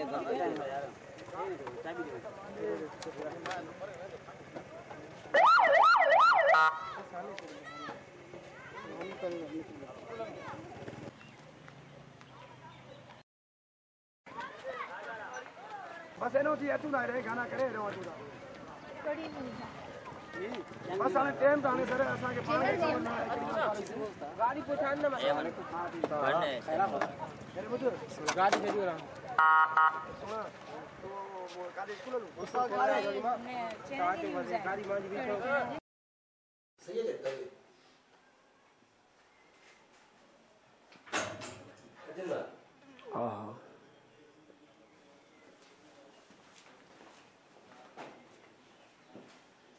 बस एनो जी तू ना रे गाना करे रो तू कड़ी बस आने टाइम ताने सर असा के पानी गाड़ी पहचान ना मैं मेरे बुजुर्ग गाड़ी भेजियो रहा सुना तो वो गाड़ी स्कूल लो उस गाड़ी में गाड़ी मान जी बीच सही है अजंदा हां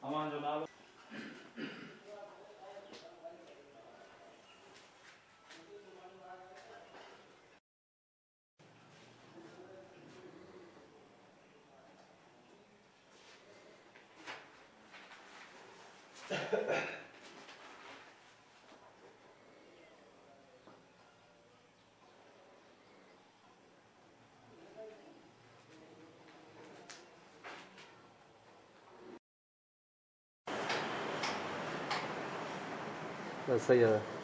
अमान जो नाल सही है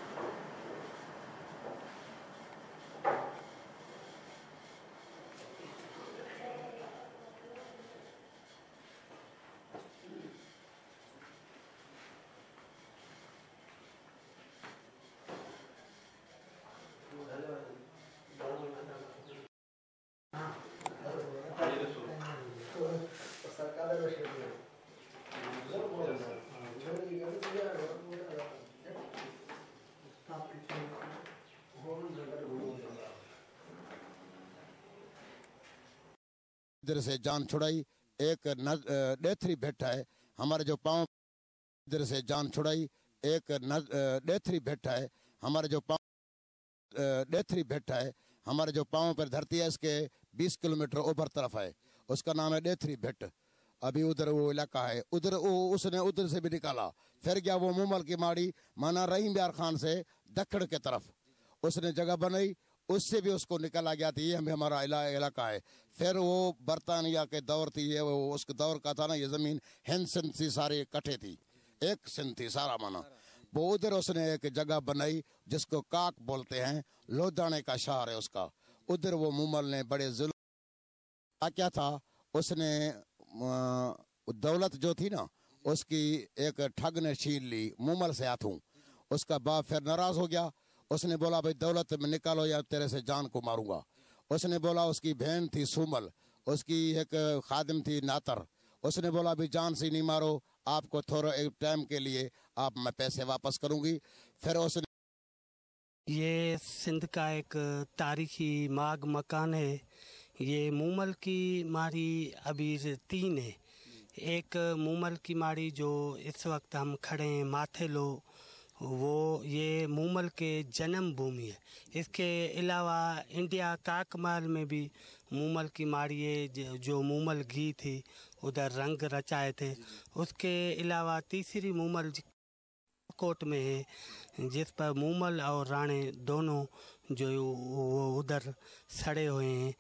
इधर से जान छुड़ाई एक डेथरी बैठा है हमारे जो पाँव इधर से जान छुड़ाई एक डेथरी बैठा है हमारे जो पाँव डेथरी बैठा है हमारे जो पाँव पर धरती है इसके 20 किलोमीटर ऊपर तरफ है उसका नाम है डेथरी भेट अभी उधर वो इलाका है उधर उसने उधर से भी निकाला फिर गया वो मुमल की माड़ी माना रहीम यार खान से दक्षिण के तरफ उसने जगह बनाई उससे भी उसको निकाला गया था ये हमें हमारा इलाका है फिर वो बरतानिया के दौर थी ये वो उस दौर का था ना ये ज़मीन हिंद सिंध सी सारी इकट्ठे थी एक सिंध थी सारा माना वो उधर उसने एक जगह बनाई जिसको काक बोलते हैं लोधाने का शहर है उसका उधर वो मुमल ने बड़े जुल्म क्या था उसने दौलत जो थी ना उसकी एक ठग ने छीन ली मुमल से हाथों उसका बाप फिर नाराज हो गया उसने बोला भाई दौलत में निकालो या तेरे से जान को मारूंगा उसने बोला उसकी बहन थी सुमल उसकी एक खादिम थी नातर उसने बोला भाई जान से नहीं मारो आपको थोड़ा एक टाइम के लिए आप मैं पैसे वापस करूंगी फिर उसने ये सिंध का एक तारीखी माग मकान है ये मूमल की माड़ी अभी 3 है एक मूमल की माड़ी जो इस वक्त हम खड़े हैं माथेलो वो ये मूमल के जन्म भूमि है इसके अलावा इंडिया काकमाल में भी मूमल की माड़ी है जो मूमल घी थी उधर रंग रचाए थे उसके अलावा तीसरी मूमल कोट में है जिस पर मूमल और राणे दोनों जो वो उधर सड़े हुए हैं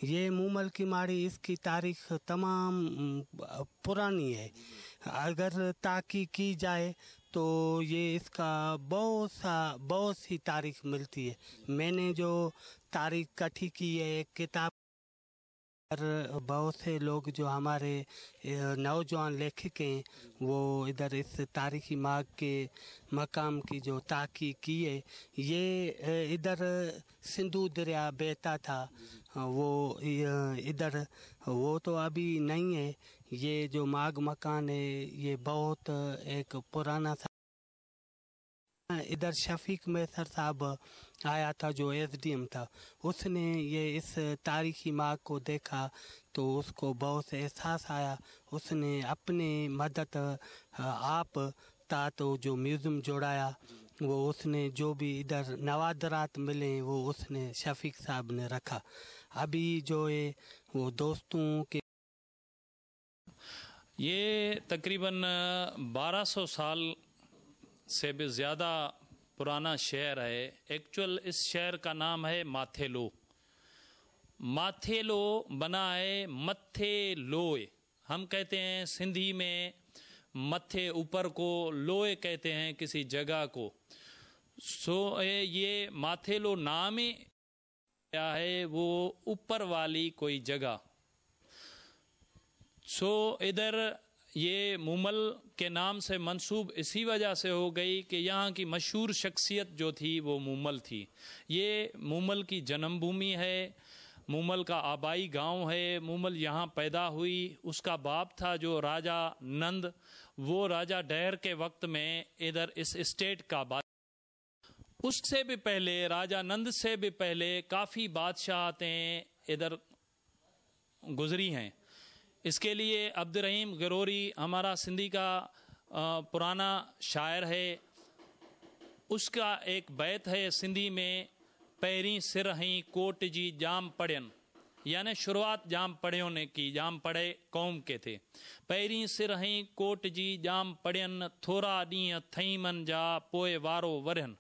ये मूमल की माड़ी इसकी तारीख तमाम पुरानी है अगर ताक़ी की जाए तो ये इसका बहुत सी तारीख मिलती है मैंने जो तारीख इकट्ठी की है एक किताब पर बहुत से लोग जो हमारे नौजवान लेखक हैं वो इधर इस तारीखी माग के मकाम की जो ताक़ी की है ये इधर सिंधु दरिया बहता था वो इधर वो तो अभी नहीं है ये जो माग मकान है ये बहुत एक पुराना सा इधर शफीक मैसर साहब आया था जो एसडीएम था उसने ये इस तारीखी माग को देखा तो उसको बहुत एहसास आया उसने अपने मदद आप था तो जो म्यूज़ियम जोड़ाया वो उसने जो भी इधर नवादरात मिले वो उसने शफीक साहब ने रखा अभी जो है वो दोस्तों के ये तकरीबन 1200 साल से भी ज़्यादा पुराना शहर है एक्चुअल इस शहर का नाम है माथेलो माथेलो बना है मत्थे लोए। हम कहते हैं सिंधी में मत्थे ऊपर को, लोए कहते हैं किसी जगह को। ये माथेलो नाम ही क्या है, वो ऊपर वाली कोई जगह। इधर ये मूमल के नाम से मंसूब इसी वजह से हो गई कि यहाँ की मशहूर शख्सियत जो थी वो मूमल थी। ये मूमल की जन्मभूमि है, मूमल का आबाई गांव है। मूमल यहाँ पैदा हुई। उसका बाप था जो राजा नंद, वो राजा डहर के वक्त में इधर इस स्टेट का बादशाह। उससे भी पहले, राजा नंद से भी पहले काफ़ी बादशाहतें इधर गुजरी हैं। इसके लिए अब्दुर्रहीम गरोरी हमारा सिंधी का पुराना शायर है। उसका एक बैत है सिंधी में, पैरी सिर हई कोट जी जाम पढ़ियन, यानी शुरुआत जाम पढ़ियों ने की, जाम पढ़े कौम के थे। पैरी सिर हई कोट जी जाम पढ़ियन, थोरा ॾींहं थई मन जा पोइ वारो वरियन।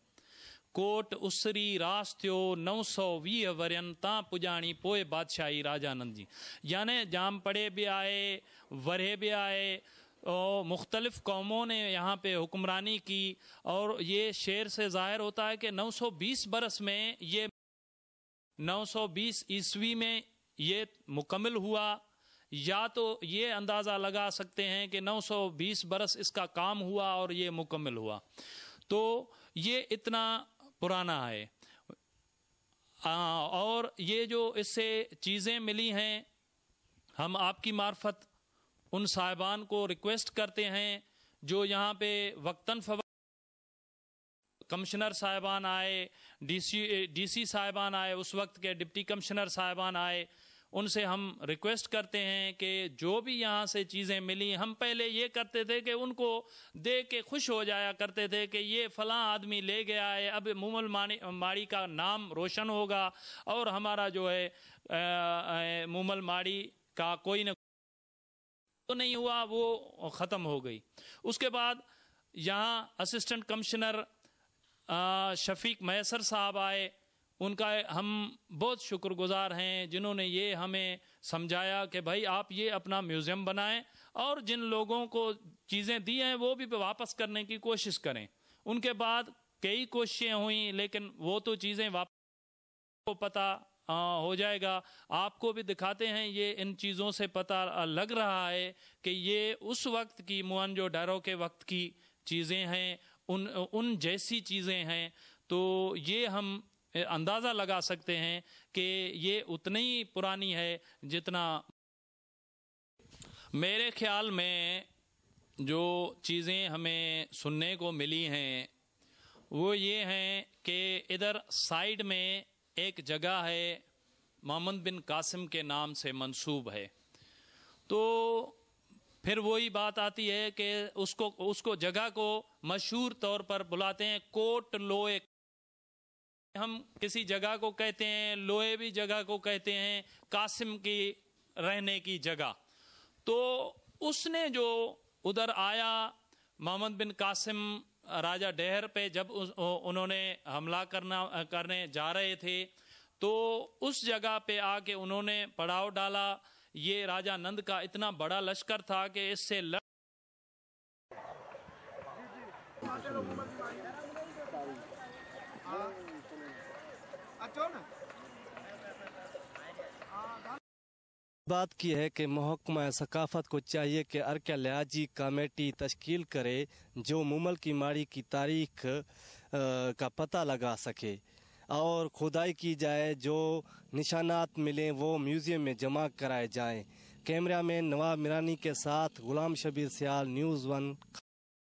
कोट उसरी रास थियो 920 वरियन, तां पुॼाणी पोइ बादशाही राजा नंद जी। यानी जाम पढ़े भी आए, वरे भी आए, और मुख्तलिफ कौमों ने यहाँ पे हुक्मरानी की। और ये शेर से ज़ाहिर होता है कि 920 बरस में, ये 920 ईस्वी में ये मुकम्मल हुआ, या तो ये अंदाज़ा लगा सकते हैं कि 920 बरस इसका काम हुआ और ये मुकम्मल हुआ। तो ये इतना पुराना है। और ये जो इससे चीज़ें मिली हैं, हम आपकी मार्फत उन साहिबान को रिक्वेस्ट करते हैं जो यहाँ पे वक्तन फवक्त कमिश्नर साहिबान आए, डीसी साहिबान आए, उस वक्त के डिप्टी कमिश्नर साहिबान आए, उनसे हम रिक्वेस्ट करते हैं कि जो भी यहाँ से चीज़ें मिली, हम पहले ये करते थे कि उनको देख के खुश हो जाया करते थे कि ये फ़लाँ आदमी ले गया है, अब मूमल माड़ी का नाम रोशन होगा और हमारा जो है मूमल माड़ी का कोई न तो नहीं हुआ, वो ख़त्म हो गई। उसके बाद यहाँ असिस्टेंट कमिश्नर शफीक मैसर साहब आए, उनका हम बहुत शुक्रगुजार हैं, जिन्होंने ये हमें समझाया कि भाई आप ये अपना म्यूज़ियम बनाएं और जिन लोगों को चीज़ें दी हैं वो भी वापस करने की कोशिश करें। उनके बाद कई कोशिशें हुई, लेकिन वो तो चीज़ें वापस को पता हो जाएगा। आपको भी दिखाते हैं, ये इन चीज़ों से पता लग रहा है कि ये उस वक्त की मोहनजोदड़ो के वक्त की चीज़ें हैं, उन जैसी चीज़ें हैं। तो ये हम अंदाज़ा लगा सकते हैं कि ये उतनी ही पुरानी है जितना। मेरे ख्याल में जो चीज़ें हमें सुनने को मिली हैं वो ये हैं कि इधर साइड में एक जगह है, मोहम्मद बिन कासिम के नाम से मंसूब है। तो फिर वही बात आती है कि उसको जगह को मशहूर तौर पर बुलाते हैं कोट लोए। हम किसी जगह को कहते हैं, लोए भी जगह को कहते हैं, कासिम की रहने की जगह। तो उसने जो उधर आया, मोहम्मद बिन कासिम राजा डहर पे जब उन्होंने हमला करने जा रहे थे, तो उस जगह पे आके उन्होंने पड़ाव डाला। ये राजा नंद का इतना बड़ा लश्कर था कि इससे बात की है कि महकमा सकाफ़त को चाहिए कि अर्कियालॉजी कमेटी तश्कील करे जो मूमल की माड़ी की तारीख का पता लगा सके और खुदाई की जाए, जो निशानात मिलें वो म्यूज़ियम में जमा कराए जाएं। कैमरा मैन नवाब मिरानी के साथ गुलाम शबीर सियाल, न्यूज़ 1।